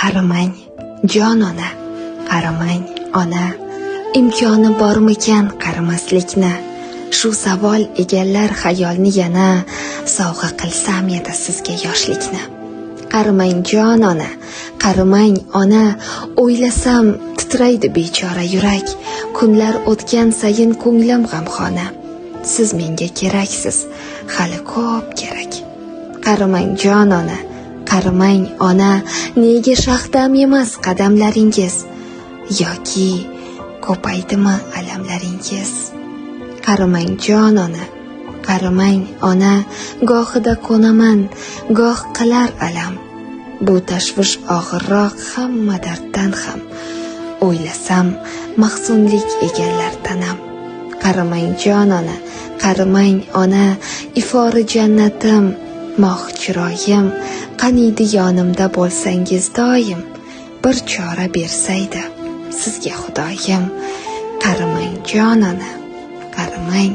Qaramang, jon ona, qaramang, ona. Imkoni bormikan qaramaslikni? Shu savol egallar xayolni yana, sovg'a qilsam edi sizga yoshlikni. Qaramang, jon ona, qaramang, ona. O'ylasam titraydi bechora yurak. Kunlar o'tgan sayin ko'nglim g'amxona. Siz menga keraksiz, hali ko'p kerak. Qaramang, jon ona, qaramang, ona. Nega shaxdam emas qadamlaringiz? Yoki ko'paydimi alamlaringiz? Qaramang, jon ona, qaramang, ona. Gohida ko'naman, goh qilar alam. Bu tashvish og'irroq hamma darddan ham. O'ylasam mahzunlik egallar tanam. Qaramang, jon ona, qaramang, ona. Ifori jannatim, moh chiroyim. Qaniydi yonimda bo'lsangiz doim. Bir chora bersaydi sizga Xudoyim. Qaramang, jon ona, qaramang,